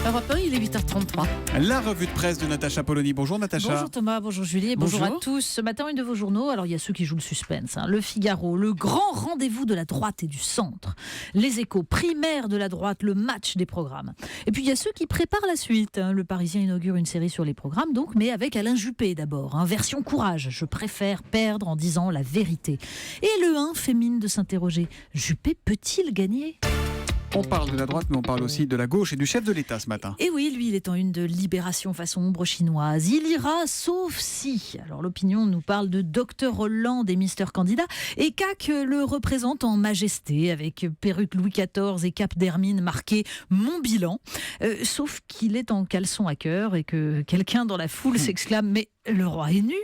Europe 1, il est 8h33. La revue de presse de Natacha Polony. Bonjour Natacha. Bonjour Thomas, bonjour Julie, et bonjour à tous. Ce matin, une de vos journaux, alors il y a ceux qui jouent le suspense, Le Figaro, le grand rendez-vous de la droite et du centre. Les Échos, primaire de la droite, le match des programmes. Et puis il y a ceux qui préparent la suite. Le Parisien inaugure une série sur les programmes, donc, mais avec Alain Juppé d'abord. Version courage, je préfère perdre en disant la vérité. Et le 1 fait mine de s'interroger. Juppé peut-il gagner ? On parle de la droite, mais on parle aussi de la gauche et du chef de l'État ce matin. Et oui, lui, il est en une de Libération façon ombre chinoise. Il ira, sauf si. Alors l'opinion nous parle de Dr Hollande et Mister Candidat, et Cac le représente en majesté, avec perruque Louis XIV et cape d'hermine marqué « Mon bilan ». Sauf qu'il est en caleçon à cœur et que quelqu'un dans la foule s'exclame « Mais le roi est nu !»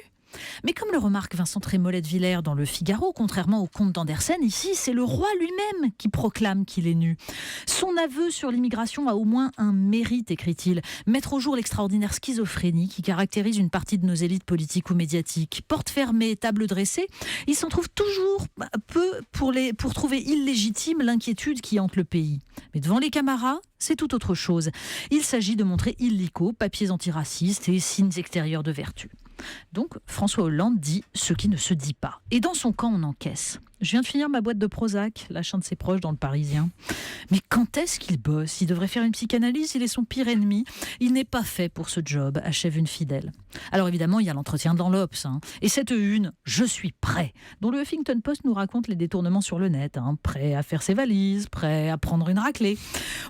Mais comme le remarque Vincent Trémollet de Villers dans Le Figaro, contrairement au comte d'Andersen, ici c'est le roi lui-même qui proclame qu'il est nu. Son aveu sur l'immigration a au moins un mérite, écrit-il, mettre au jour l'extraordinaire schizophrénie qui caractérise une partie de nos élites politiques ou médiatiques. Porte fermée, table dressée, il s'en trouve toujours peu pour trouver illégitime l'inquiétude qui hante le pays. Mais devant les camarades, c'est tout autre chose. Il s'agit de montrer illico, papiers antiracistes et signes extérieurs de vertu. Donc, François Hollande dit ce qui ne se dit pas. Et dans son camp, on encaisse. Je viens de finir ma boîte de Prozac, lâchant de ses proches dans Le Parisien. Mais quand est-ce qu'il bosse ? Il devrait faire une psychanalyse, il est son pire ennemi. Il n'est pas fait pour ce job, achève une fidèle. Alors évidemment, il y a l'entretien dans l'Obs. Et cette une, je suis prêt, dont le Huffington Post nous raconte les détournements sur le net. Prêt à faire ses valises, prêt à prendre une raclée.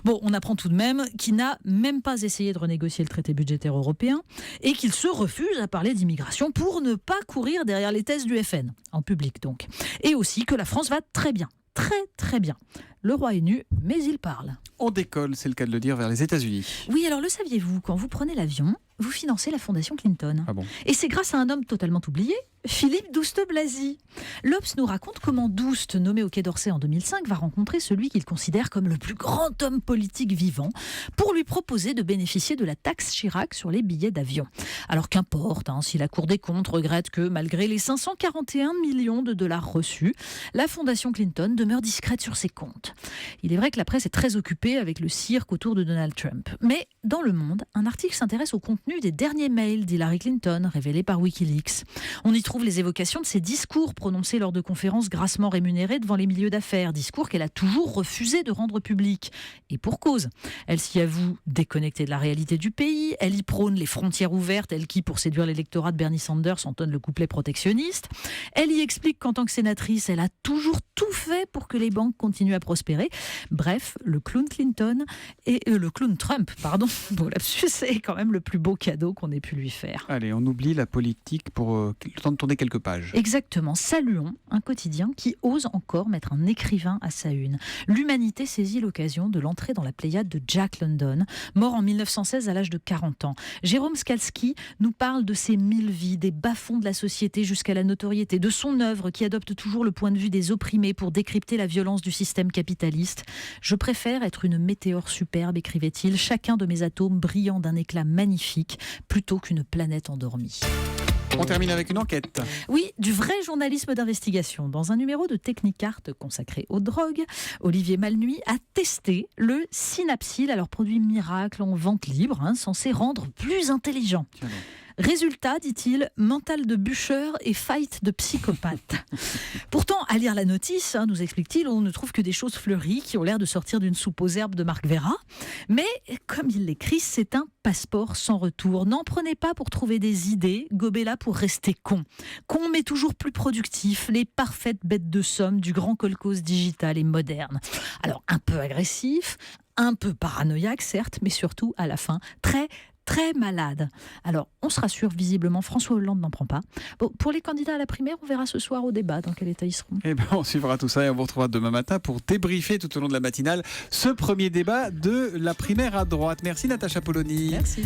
Bon, on apprend tout de même qu'il n'a même pas essayé de renégocier le traité budgétaire européen et qu'il se refuse à parler d'immigration pour ne pas courir derrière les thèses du FN, en public donc. Et aussi que la France va très bien, très très bien. Le roi est nu, mais il parle. On décolle, c'est le cas de le dire, vers les États-Unis. Oui, alors le saviez-vous, quand vous prenez l'avion, vous financez la fondation Clinton. Ah bon ? Et c'est grâce à un homme totalement oublié, Philippe Douste-Blazy. L'Obs nous raconte comment Douste, nommé au Quai d'Orsay en 2005, va rencontrer celui qu'il considère comme le plus grand homme politique vivant pour lui proposer de bénéficier de la taxe Chirac sur les billets d'avion. Alors qu'importe si la Cour des comptes regrette que, malgré les 541 millions de dollars reçus, la fondation Clinton demeure discrète sur ses comptes. Il est vrai que la presse est très occupée avec le cirque autour de Donald Trump. Mais dans Le Monde, un article s'intéresse au contenu des derniers mails d'Hillary Clinton révélés par Wikileaks. On y trouve les évocations de ses discours prononcés lors de conférences grassement rémunérées devant les milieux d'affaires, discours qu'elle a toujours refusé de rendre publics. Et pour cause. Elle s'y avoue déconnectée de la réalité du pays, elle y prône les frontières ouvertes, elle qui, pour séduire l'électorat de Bernie Sanders, entonne le couplet protectionniste. Elle y explique qu'en tant que sénatrice, elle a toujours tout fait pour que les banques continuent à prospérer. Bref, le clown Trump, dont lapsus est quand même le plus beau cadeau qu'on ait pu lui faire. Allez, on oublie la politique pour le temps de tourner quelques pages. Exactement. Saluons un quotidien qui ose encore mettre un écrivain à sa une. L'Humanité saisit l'occasion de l'entrée dans la pléiade de Jack London, mort en 1916 à l'âge de 40 ans. Jérôme Skalski nous parle de ses 1000 vies, des bas-fonds de la société jusqu'à la notoriété, de son œuvre qui adopte toujours le point de vue des opprimés pour décrypter la violence du système capitaliste. Je préfère être une météore superbe, écrivait-il, chacun de mes atomes brillant d'un éclat magnifique, plutôt qu'une planète endormie. On termine avec une enquête. Oui, du vrai journalisme d'investigation. Dans un numéro de Technicart consacré aux drogues, Olivier Malnuit a testé le Synapsil, alors produit miracle en vente libre, censé rendre plus intelligent. Résultat, dit-il, mental de bûcheur et fight de psychopathe. Pourtant, à lire la notice, nous explique-t-il, on ne trouve que des choses fleuries qui ont l'air de sortir d'une soupe aux herbes de Marc Vera. Mais, comme il l'écrit, c'est un passeport sans retour. N'en prenez pas pour trouver des idées, gobez-la pour rester con. Con mais toujours plus productif, les parfaites bêtes de somme du grand kolkhoz digital et moderne. Alors, un peu agressif, un peu paranoïaque, certes, mais surtout, à la fin, très malade. Alors, on se rassure, visiblement, François Hollande n'en prend pas. Bon, pour les candidats à la primaire, on verra ce soir au débat dans quel état ils seront. On suivra tout ça et on vous retrouvera demain matin pour débriefer tout au long de la matinale ce premier débat de la primaire à droite. Merci Natacha Polony. Merci.